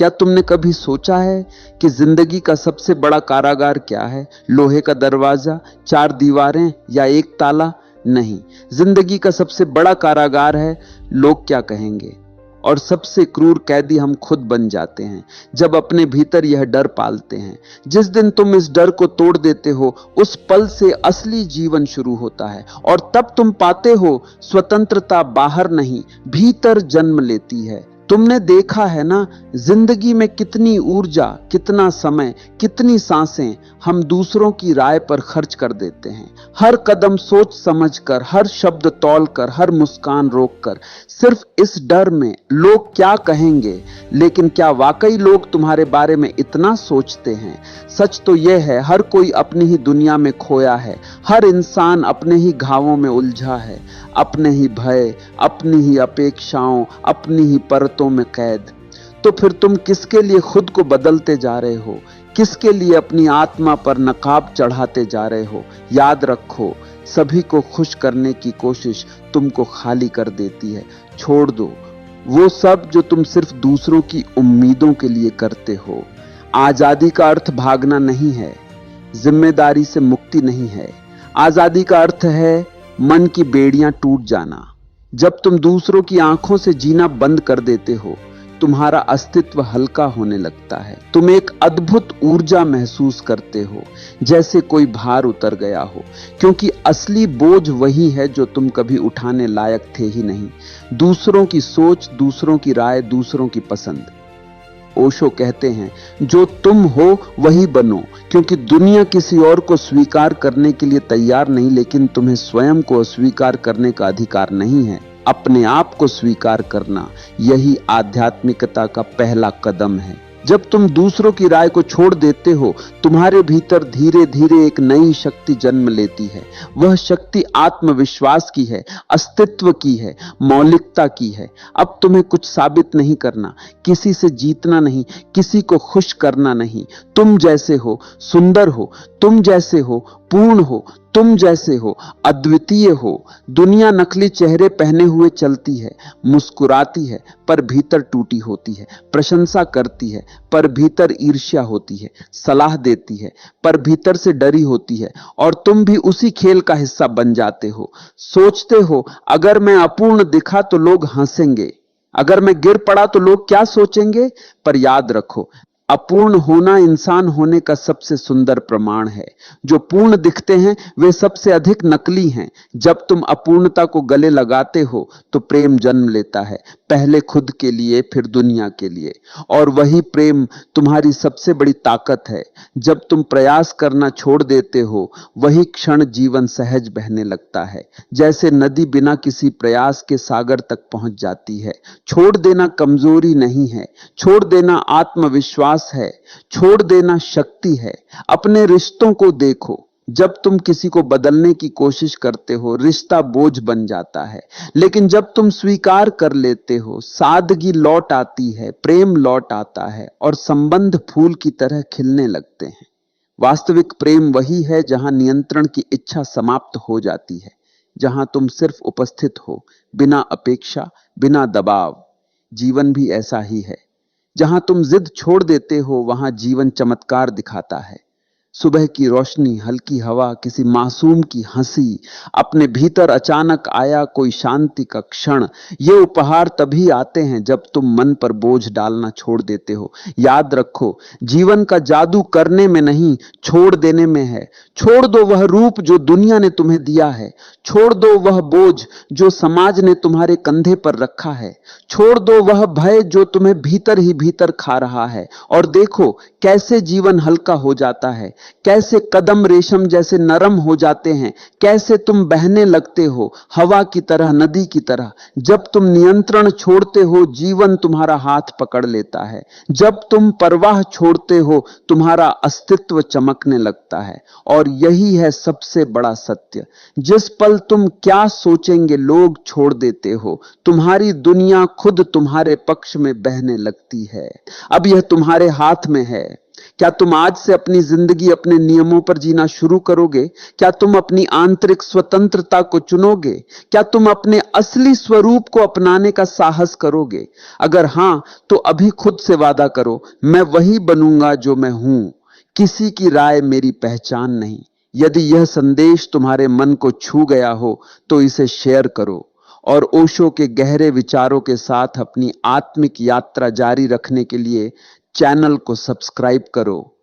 क्या तुमने कभी सोचा है कि जिंदगी का सबसे बड़ा कारागार क्या है? लोहे का दरवाजा, चार दीवारें या एक ताला? नहीं, जिंदगी का सबसे बड़ा कारागार है लोग क्या कहेंगे। और सबसे क्रूर कैदी हम खुद बन जाते हैं जब अपने भीतर यह डर पालते हैं। जिस दिन तुम इस डर को तोड़ देते हो, उस पल से असली जीवन शुरू होता है और तब तुम पाते हो स्वतंत्रता बाहर नहीं, भीतर जन्म लेती है। तुमने देखा है ना, जिंदगी में कितनी ऊर्जा, कितना समय, कितनी सांसें हम दूसरों की राय पर खर्च कर देते हैं। हर कदम सोच समझकर, हर शब्द तौलकर, हर मुस्कान रोककर, सिर्फ इस डर में लोग क्या कहेंगे। लेकिन क्या वाकई लोग तुम्हारे बारे में इतना सोचते हैं? सच तो यह है, हर कोई अपनी ही दुनिया में खोया है, हर इंसान अपने ही घावों में उलझा है, अपने ही भय, अपनी ही अपेक्षाओं, अपनी ही परतों में कैद। तो फिर तुम किसके लिए खुद को बदलते जा रहे हो? किसके लिए अपनी आत्मा पर नकाब चढ़ाते जा रहे हो? याद रखो, सभी को खुश करने की कोशिश तुमको खाली कर देती है। छोड़ दो वो सब जो तुम सिर्फ दूसरों की उम्मीदों के लिए करते हो। आजादी का अर्थ भागना नहीं है, जिम्मेदारी से मुक्ति नहीं है। आजादी का अर्थ है मन की बेड़ियां टूट जाना। जब तुम दूसरों की आंखों से जीना बंद कर देते हो, तुम्हारा अस्तित्व हल्का होने लगता है। तुम एक अद्भुत ऊर्जा महसूस करते हो, जैसे कोई भार उतर गया हो, क्योंकि असली बोझ वही है जो तुम कभी उठाने लायक थे ही नहीं। दूसरों की सोच, दूसरों की राय, दूसरों की पसंद। ओशो कहते हैं, जो तुम हो वही बनो, क्योंकि दुनिया किसी और को स्वीकार करने के लिए तैयार नहीं, लेकिन तुम्हें स्वयं को अस्वीकार करने का अधिकार नहीं है। अपने आप को स्वीकार करना, यही आध्यात्मिकता का पहला कदम है। जब तुम दूसरों की राय को छोड़ देते हो, तुम्हारे भीतर धीरे धीरे एक नई शक्ति जन्म लेती है। वह शक्ति आत्मविश्वास की है, अस्तित्व की है, मौलिकता की है। अब तुम्हें कुछ साबित नहीं करना, किसी से जीतना नहीं, किसी को खुश करना नहीं। तुम जैसे हो सुंदर हो, तुम जैसे हो पूर्ण हो, तुम जैसे हो अद्वितीय हो। दुनिया नकली चेहरे पहने हुए चलती है, मुस्कुराती है पर भीतर टूटी होती है, प्रशंसा करती है पर भीतर ईर्ष्या होती है, सलाह देती है पर भीतर से डरी होती है। और तुम भी उसी खेल का हिस्सा बन जाते हो। सोचते हो, अगर मैं अपूर्ण दिखा तो लोग हंसेंगे, अगर मैं गिर पड़ा तो लोग क्या सोचेंगे। पर याद रखो, अपूर्ण होना इंसान होने का सबसे सुंदर प्रमाण है। जो पूर्ण दिखते हैं वे सबसे अधिक नकली हैं। जब तुम अपूर्णता को गले लगाते हो तो प्रेम जन्म लेता है, पहले खुद के लिए, फिर दुनिया के लिए। और वही प्रेम तुम्हारी सबसे बड़ी ताकत है। जब तुम प्रयास करना छोड़ देते हो, वही क्षण जीवन सहज बहने लगता है, जैसे नदी बिना किसी प्रयास के सागर तक पहुंच जाती है। छोड़ देना कमजोरी नहीं है, छोड़ देना आत्मविश्वास है, छोड़ देना शक्ति है। अपने रिश्तों को देखो, जब तुम किसी को बदलने की कोशिश करते हो, रिश्ता बोझ बन जाता है। लेकिन जब तुम स्वीकार कर लेते हो, सादगी लौट आती है, प्रेम लौट आता है और संबंध फूल की तरह खिलने लगते हैं। वास्तविक प्रेम वही है जहां नियंत्रण की इच्छा समाप्त हो जाती है, जहां तुम सिर्फ उपस्थित हो, बिना अपेक्षा, बिना दबाव। जीवन भी ऐसा ही है, जहां तुम जिद छोड़ देते हो, वहां जीवन चमत्कार दिखाता है। सुबह की रोशनी, हल्की हवा, किसी मासूम की हंसी, अपने भीतर अचानक आया कोई शांति का क्षण। ये उपहार तभी आते हैं जब तुम मन पर बोझ डालना छोड़ देते हो। याद रखो, जीवन का जादू करने में नहीं, छोड़ देने में है। छोड़ दो वह रूप जो दुनिया ने तुम्हें दिया है, छोड़ दो वह बोझ जो समाज ने तुम्हारे कंधे पर रखा है, छोड़ दो वह भय जो तुम्हें भीतर ही भीतर खा रहा है, और देखो कैसे जीवन हल्का हो जाता है, कैसे कदम रेशम जैसे नरम हो जाते हैं, कैसे तुम बहने लगते हो, हवा की तरह, नदी की तरह। जब तुम नियंत्रण छोड़ते हो, जीवन तुम्हारा हाथ पकड़ लेता है। जब तुम परवाह छोड़ते हो, तुम्हारा अस्तित्व चमकने लगता है। और यही है सबसे बड़ा सत्य, जिस पल तुम क्या सोचेंगे लोग छोड़ देते हो, तुम्हारी दुनिया खुद तुम्हारे पक्ष में बहने लगती है। अब यह तुम्हारे हाथ में है। क्या तुम आज से अपनी जिंदगी अपने नियमों पर जीना शुरू करोगे? क्या तुम अपनी आंतरिक स्वतंत्रता को चुनोगे? क्या तुम अपने असली स्वरूप को अपनाने का साहस करोगे? अगर हां, तो अभी खुद से वादा करो, मैं वही बनूंगा जो मैं हूं। किसी की राय मेरी पहचान नहीं। यदि यह संदेश तुम्हारे मन को छू गया हो तो इसे शेयर करो और ओशो के गहरे विचारों के साथ अपनी आत्मिक यात्रा जारी रखने के लिए चैनल को सब्सक्राइब करो।